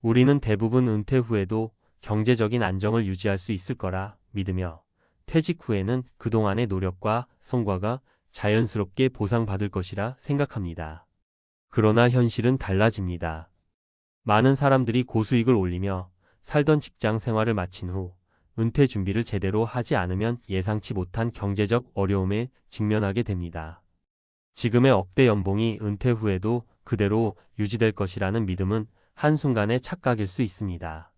우리는 대부분 은퇴 후에도 경제적인 안정을 유지할 수 있을 거라 믿으며 퇴직 후에는 그동안의 노력과 성과가 자연스럽게 보상받을 것이라 생각합니다. 그러나 현실은 달라집니다. 많은 사람들이 고수익을 올리며 살던 직장 생활을 마친 후 은퇴 준비를 제대로 하지 않으면 예상치 못한 경제적 어려움에 직면하게 됩니다. 지금의 억대 연봉이 은퇴 후에도 그대로 유지될 것이라는 믿음은 한순간의 착각일 수 있습니다.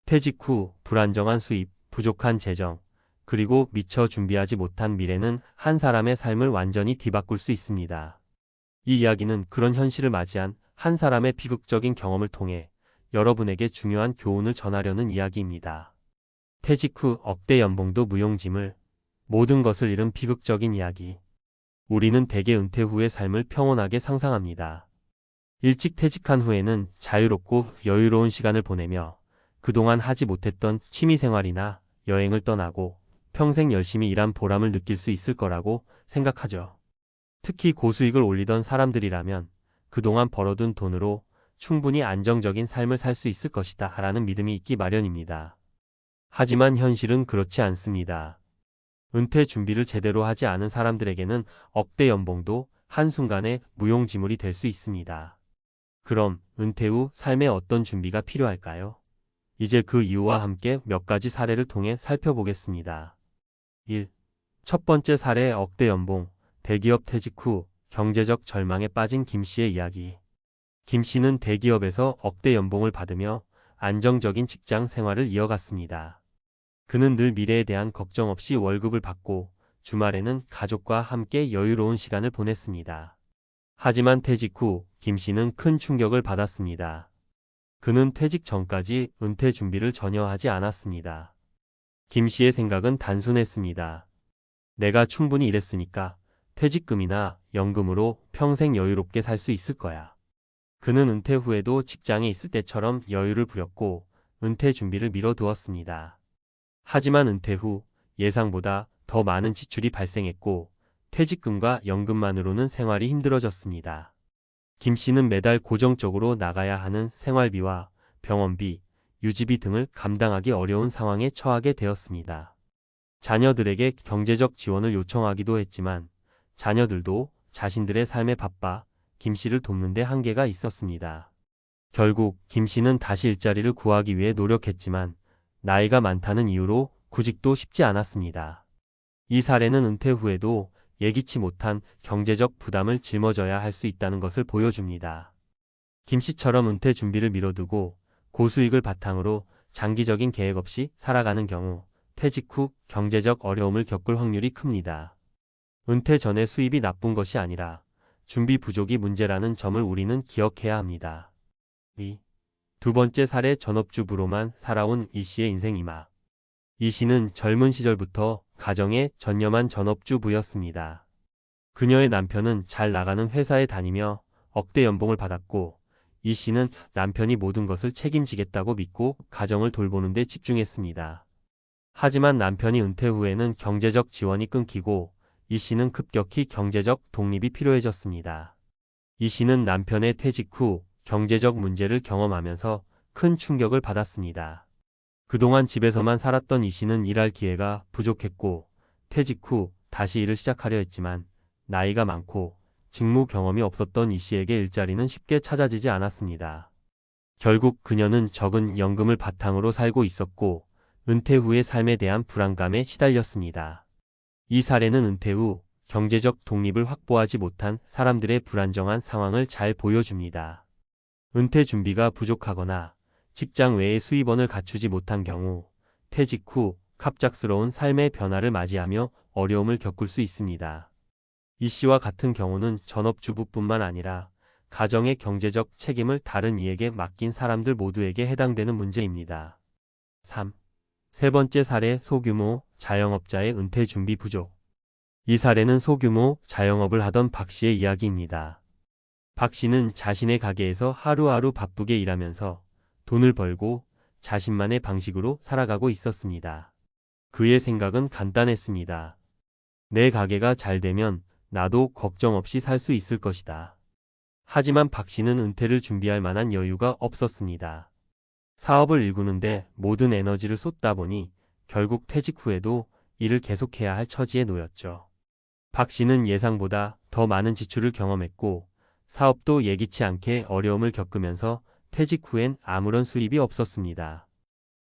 퇴직 후 불안정한 수입, 부족한 재정, 그리고 미처 준비하지 못한 미래는 한 사람의 삶을 완전히 뒤바꿀 수 있습니다. 이 이야기는 그런 현실을 맞이한 한 사람의 비극적인 경험을 통해 여러분에게 중요한 교훈을 전하려는 이야기입니다. 퇴직 후 억대 연봉도 무용지물, 모든 것을 잃은 비극적인 이야기. 우리는 대개 은퇴 후의 삶을 평온하게 상상합니다. 일찍 퇴직한 후에는 자유롭고 여유로운 시간을 보내며 그동안 하지 못했던 취미생활이나 여행을 떠나고 평생 열심히 일한 보람을 느낄 수 있을 거라고 생각하죠. 특히 고수익을 올리던 사람들이라면 그동안 벌어둔 돈으로 충분히 안정적인 삶을 살 수 있을 것이다 라는 믿음이 있기 마련입니다. 하지만 현실은 그렇지 않습니다. 은퇴 준비를 제대로 하지 않은 사람들에게는 억대 연봉도 한순간에 무용지물이 될 수 있습니다. 그럼 은퇴 후 삶에 어떤 준비가 필요할까요? 이제 그 이유와 함께 몇 가지 사례를 통해 살펴보겠습니다. 1. 첫 번째 사례 억대 연봉, 대기업 퇴직 후 경제적 절망에 빠진 김 씨의 이야기. 김 씨는 대기업에서 억대 연봉을 받으며 안정적인 직장 생활을 이어갔습니다. 그는 늘 미래에 대한 걱정 없이 월급을 받고 주말에는 가족과 함께 여유로운 시간을 보냈습니다. 하지만 퇴직 후 김 씨는 큰 충격을 받았습니다. 그는 퇴직 전까지 은퇴 준비를 전혀 하지 않았습니다. 김 씨의 생각은 단순했습니다. 내가 충분히 일했으니까 퇴직금이나 연금으로 평생 여유롭게 살 수 있을 거야. 그는 은퇴 후에도 직장에 있을 때처럼 여유를 부렸고 은퇴 준비를 미뤄두었습니다. 하지만 은퇴 후 예상보다 더 많은 지출이 발생했고 퇴직금과 연금만으로는 생활이 힘들어졌습니다. 김 씨는 매달 고정적으로 나가야 하는 생활비와 병원비, 유지비 등을 감당하기 어려운 상황에 처하게 되었습니다. 자녀들에게 경제적 지원을 요청하기도 했지만 자녀들도 자신들의 삶에 바빠 김 씨를 돕는 데 한계가 있었습니다. 결국 김 씨는 다시 일자리를 구하기 위해 노력했지만 나이가 많다는 이유로 구직도 쉽지 않았습니다. 이 사례는 은퇴 후에도 예기치 못한 경제적 부담을 짊어져야 할 수 있다는 것을 보여줍니다. 김 씨처럼 은퇴 준비를 미뤄두고 고수익을 바탕으로 장기적인 계획 없이 살아가는 경우 퇴직 후 경제적 어려움을 겪을 확률이 큽니다. 은퇴 전에 수입이 나쁜 것이 아니라 준비 부족이 문제라는 점을 우리는 기억해야 합니다. 2. 두 번째 사례 전업주부로만 살아온 이 씨의 인생 이막. 이 씨는 젊은 시절부터 가정에 전념한 전업주부였습니다. 그녀의 남편은 잘 나가는 회사에 다니며 억대 연봉을 받았고 이 씨는 남편이 모든 것을 책임지겠다고 믿고 가정을 돌보는 데 집중했습니다. 하지만 남편이 은퇴 후에는 경제적 지원이 끊기고 이 씨는 급격히 경제적 독립이 필요해졌습니다. 이 씨는 남편의 퇴직 후 경제적 문제를 경험하면서 큰 충격을 받았습니다. 그동안 집에서만 살았던 이 씨는 일할 기회가 부족했고 퇴직 후 다시 일을 시작하려 했지만 나이가 많고 직무 경험이 없었던 이 씨에게 일자리는 쉽게 찾아지지 않았습니다. 결국 그녀는 적은 연금을 바탕으로 살고 있었고 은퇴 후의 삶에 대한 불안감에 시달렸습니다. 이 사례는 은퇴 후 경제적 독립을 확보하지 못한 사람들의 불안정한 상황을 잘 보여줍니다. 은퇴 준비가 부족하거나 직장 외의 수입원을 갖추지 못한 경우 퇴직 후 갑작스러운 삶의 변화를 맞이하며 어려움을 겪을 수 있습니다. 이 씨와 같은 경우는 전업주부뿐만 아니라 가정의 경제적 책임을 다른 이에게 맡긴 사람들 모두에게 해당되는 문제입니다. 3. 세 번째 사례 소규모 자영업자의 은퇴 준비 부족. 이 사례는 소규모 자영업을 하던 박 씨의 이야기입니다. 박 씨는 자신의 가게에서 하루하루 바쁘게 일하면서 돈을 벌고 자신만의 방식으로 살아가고 있었습니다. 그의 생각은 간단했습니다. 내 가게가 잘 되면 나도 걱정 없이 살 수 있을 것이다. 하지만 박 씨는 은퇴를 준비할 만한 여유가 없었습니다. 사업을 일구는데 모든 에너지를 쏟다 보니 결국 퇴직 후에도 일을 계속해야 할 처지에 놓였죠. 박 씨는 예상보다 더 많은 지출을 경험했고 사업도 예기치 않게 어려움을 겪으면서 퇴직 후엔 아무런 수입이 없었습니다.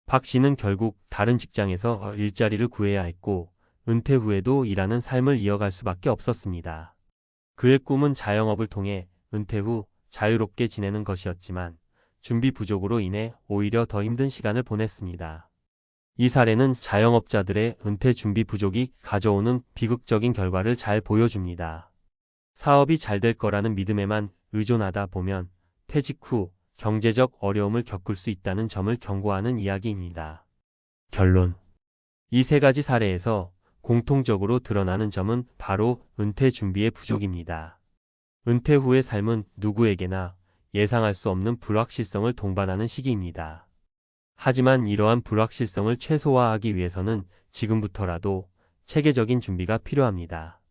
박 씨는 결국 다른 직장에서 일자리를 구해야 했고 은퇴 후에도 일하는 삶을 이어갈 수밖에 없었습니다. 그의 꿈은 자영업을 통해 은퇴 후 자유롭게 지내는 것이었지만 준비 부족으로 인해 오히려 더 힘든 시간을 보냈습니다. 이 사례는 자영업자들의 은퇴 준비 부족이 가져오는 비극적인 결과를 잘 보여줍니다. 사업이 잘 될 거라는 믿음에만 의존하다 보면 퇴직 후 경제적 어려움을 겪을 수 있다는 점을 경고하는 이야기입니다. 결론. 이 세 가지 사례에서 공통적으로 드러나는 점은 바로 은퇴 준비의 부족입니다. 은퇴 후의 삶은 누구에게나 예상할 수 없는 불확실성을 동반하는 시기입니다. 하지만 이러한 불확실성을 최소화하기 위해서는 지금부터라도 체계적인 준비가 필요합니다.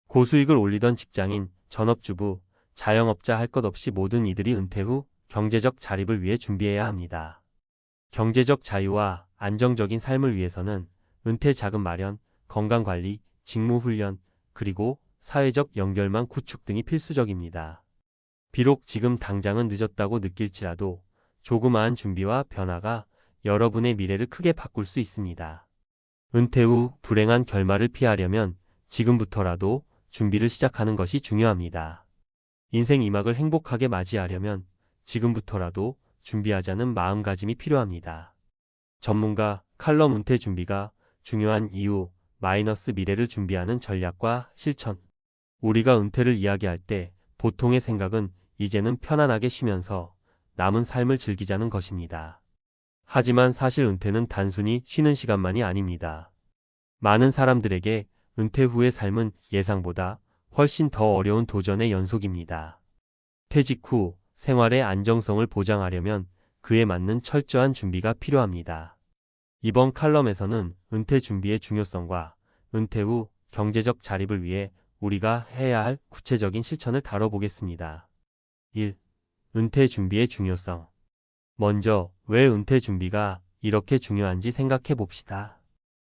고수익을 올리던 직장인, 전업주부, 자영업자 할 것 없이 모든 이들이 은퇴 후 경제적 자립을 위해 준비해야 합니다. 경제적 자유와 안정적인 삶을 위해서는 은퇴 자금 마련, 건강관리, 직무훈련, 그리고 사회적 연결망 구축 등이 필수적입니다. 비록 지금 당장은 늦었다고 느낄지라도 조그마한 준비와 변화가 여러분의 미래를 크게 바꿀 수 있습니다. 은퇴 후 불행한 결말을 피하려면 지금부터라도 준비를 시작하는 것이 중요합니다. 인생 2막을 행복하게 맞이하려면 지금부터라도 준비하자는 마음가짐이 필요합니다. 전문가 칼럼 은퇴 준비가 중요한 이유 마이너스 미래를 준비하는 전략과 실천. 우리가 은퇴를 이야기할 때 보통의 생각은 이제는 편안하게 쉬면서 남은 삶을 즐기자는 것입니다. 하지만 사실 은퇴는 단순히 쉬는 시간만이 아닙니다. 많은 사람들에게 은퇴 후의 삶은 예상보다 훨씬 더 어려운 도전의 연속입니다. 퇴직 후 생활의 안정성을 보장하려면 그에 맞는 철저한 준비가 필요합니다. 이번 칼럼에서는 은퇴 준비의 중요성과 은퇴 후 경제적 자립을 위해 우리가 해야 할 구체적인 실천을 다뤄보겠습니다. 1. 은퇴 준비의 중요성. 먼저 왜 은퇴 준비가 이렇게 중요한지 생각해 봅시다.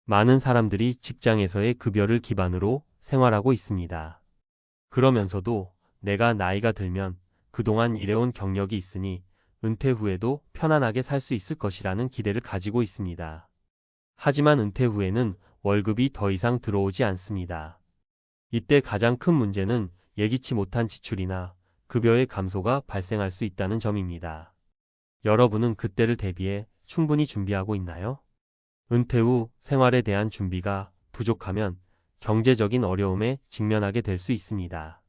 많은 사람들이 직장에서의 급여를 기반으로 생활하고 있습니다. 그러면서도 내가 나이가 들면 그동안 일해온 경력이 있으니 은퇴 후에도 편안하게 살 수 있을 것이라는 기대를 가지고 있습니다. 하지만 은퇴 후에는 월급이 더 이상 들어오지 않습니다. 이때 가장 큰 문제는 예기치 못한 지출이나 급여의 감소가 발생할 수 있다는 점입니다. 여러분은 그때를 대비해 충분히 준비하고 있나요? 은퇴 후 생활에 대한 준비가 부족하면 경제적인 어려움에 직면하게 될 수 있습니다.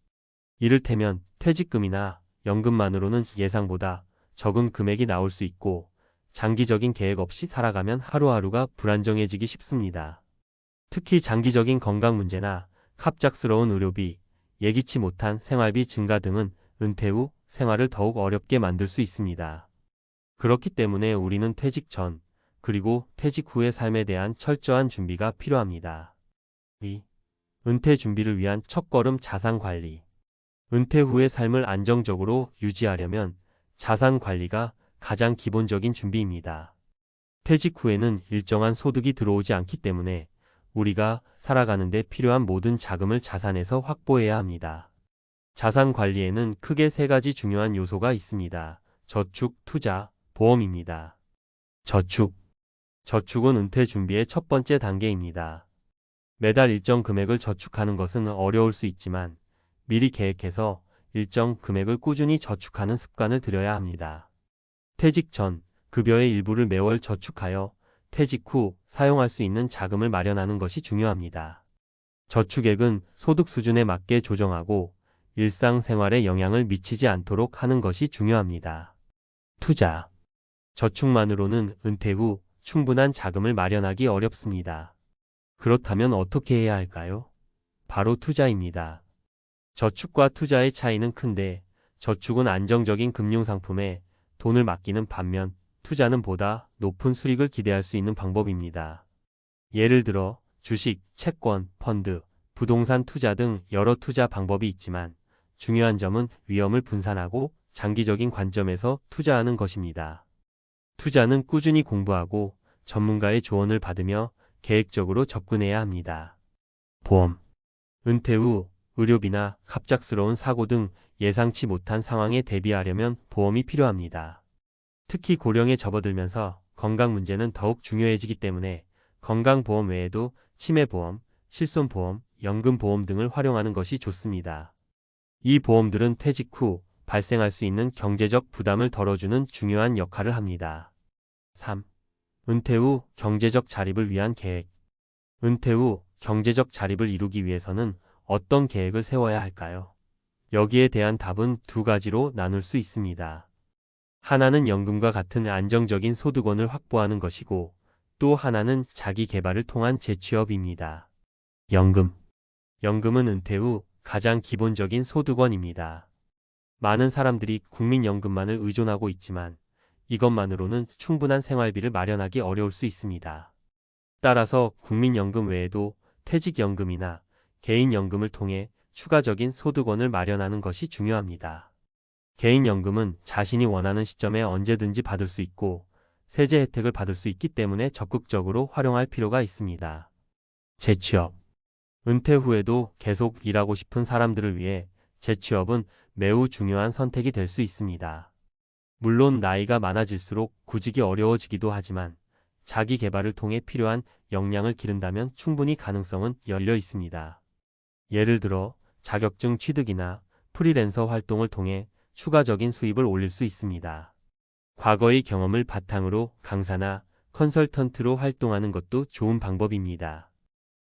이를테면 퇴직금이나 연금만으로는 예상보다 적은 금액이 나올 수 있고 장기적인 계획 없이 살아가면 하루하루가 불안정해지기 쉽습니다. 특히 장기적인 건강 문제나 갑작스러운 의료비, 예기치 못한 생활비 증가 등은 은퇴 후 생활을 더욱 어렵게 만들 수 있습니다. 그렇기 때문에 우리는 퇴직 전, 그리고 퇴직 후의 삶에 대한 철저한 준비가 필요합니다. 2. 은퇴 준비를 위한 첫걸음 자산 관리. 은퇴 후의 삶을 안정적으로 유지하려면 자산 관리가 가장 기본적인 준비입니다. 퇴직 후에는 일정한 소득이 들어오지 않기 때문에 우리가 살아가는 데 필요한 모든 자금을 자산에서 확보해야 합니다. 자산 관리에는 크게 세 가지 중요한 요소가 있습니다. 저축, 투자, 보험입니다. 저축. 저축은 은퇴 준비의 첫 번째 단계입니다. 매달 일정 금액을 저축하는 것은 어려울 수 있지만 미리 계획해서 일정 금액을 꾸준히 저축하는 습관을 들여야 합니다. 퇴직 전 급여의 일부를 매월 저축하여 퇴직 후 사용할 수 있는 자금을 마련하는 것이 중요합니다. 저축액은 소득 수준에 맞게 조정하고 일상생활에 영향을 미치지 않도록 하는 것이 중요합니다. 투자. 저축만으로는 은퇴 후 충분한 자금을 마련하기 어렵습니다. 그렇다면 어떻게 해야 할까요? 바로 투자입니다. 저축과 투자의 차이는 큰데 저축은 안정적인 금융상품에 돈을 맡기는 반면 투자는 보다 높은 수익을 기대할 수 있는 방법입니다. 예를 들어 주식, 채권, 펀드, 부동산 투자 등 여러 투자 방법이 있지만 중요한 점은 위험을 분산하고 장기적인 관점에서 투자하는 것입니다. 투자는 꾸준히 공부하고 전문가의 조언을 받으며 계획적으로 접근해야 합니다. 보험. 은퇴 후 의료비나 갑작스러운 사고 등 예상치 못한 상황에 대비하려면 보험이 필요합니다. 특히 고령에 접어들면서 건강 문제는 더욱 중요해지기 때문에 건강보험 외에도 치매보험, 실손보험, 연금보험 등을 활용하는 것이 좋습니다. 이 보험들은 퇴직 후 발생할 수 있는 경제적 부담을 덜어주는 중요한 역할을 합니다. 3. 은퇴 후 경제적 자립을 위한 계획. 은퇴 후 경제적 자립을 이루기 위해서는 어떤 계획을 세워야 할까요? 여기에 대한 답은 두 가지로 나눌 수 있습니다. 하나는 연금과 같은 안정적인 소득원을 확보하는 것이고, 또 하나는 자기 개발을 통한 재취업입니다. 연금. 연금은 은퇴 후 가장 기본적인 소득원입니다. 많은 사람들이 국민연금만을 의존하고 있지만 이것만으로는 충분한 생활비를 마련하기 어려울 수 있습니다. 따라서 국민연금 외에도 퇴직연금이나 개인연금을 통해 추가적인 소득원을 마련하는 것이 중요합니다. 개인연금은 자신이 원하는 시점에 언제든지 받을 수 있고 세제 혜택을 받을 수 있기 때문에 적극적으로 활용할 필요가 있습니다. 재취업. 은퇴 후에도 계속 일하고 싶은 사람들을 위해 재취업은 매우 중요한 선택이 될 수 있습니다. 물론 나이가 많아질수록 구직이 어려워지기도 하지만 자기 개발을 통해 필요한 역량을 기른다면 충분히 가능성은 열려 있습니다. 예를 들어 자격증 취득이나 프리랜서 활동을 통해 추가적인 수입을 올릴 수 있습니다. 과거의 경험을 바탕으로 강사나 컨설턴트로 활동하는 것도 좋은 방법입니다.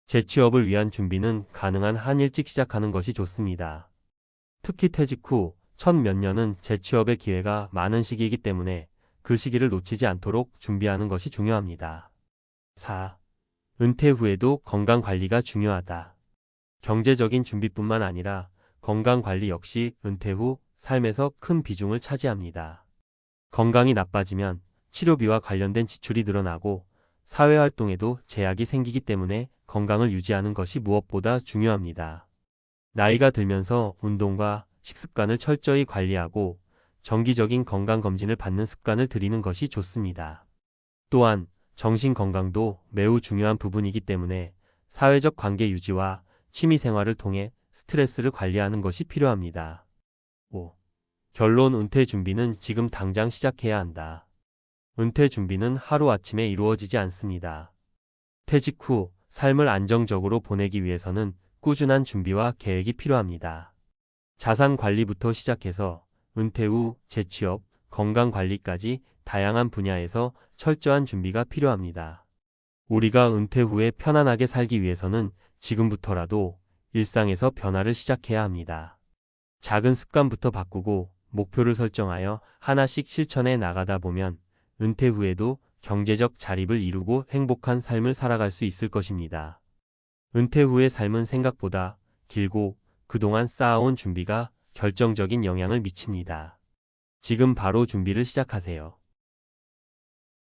재취업을 위한 준비는 가능한 한 일찍 시작하는 것이 좋습니다. 특히 퇴직 후 첫 몇 년은 재취업의 기회가 많은 시기이기 때문에 그 시기를 놓치지 않도록 준비하는 것이 중요합니다. 4. 은퇴 후에도 건강관리가 중요하다. 경제적인 준비뿐만 아니라 건강관리 역시 은퇴 후 삶에서 큰 비중을 차지합니다. 건강이 나빠지면 치료비와 관련된 지출이 늘어나고 사회활동에도 제약이 생기기 때문에 건강을 유지하는 것이 무엇보다 중요합니다. 나이가 들면서 운동과 식습관을 철저히 관리하고 정기적인 건강검진을 받는 습관을 들이는 것이 좋습니다. 또한 정신건강도 매우 중요한 부분이기 때문에 사회적 관계 유지와 취미생활을 통해 스트레스를 관리하는 것이 필요합니다. 5. 결론. 은퇴 준비는 지금 당장 시작해야 한다. 은퇴 준비는 하루아침에 이루어지지 않습니다. 퇴직 후 삶을 안정적으로 보내기 위해서는 꾸준한 준비와 계획이 필요합니다. 자산 관리부터 시작해서 은퇴 후 재취업, 건강관리까지 다양한 분야에서 철저한 준비가 필요합니다. 우리가 은퇴 후에 편안하게 살기 위해서는 지금부터라도 일상에서 변화를 시작해야 합니다. 작은 습관부터 바꾸고 목표를 설정하여 하나씩 실천해 나가다 보면 은퇴 후에도 경제적 자립을 이루고 행복한 삶을 살아갈 수 있을 것입니다. 은퇴 후의 삶은 생각보다 길고 그동안 쌓아온 준비가 결정적인 영향을 미칩니다. 지금 바로 준비를 시작하세요.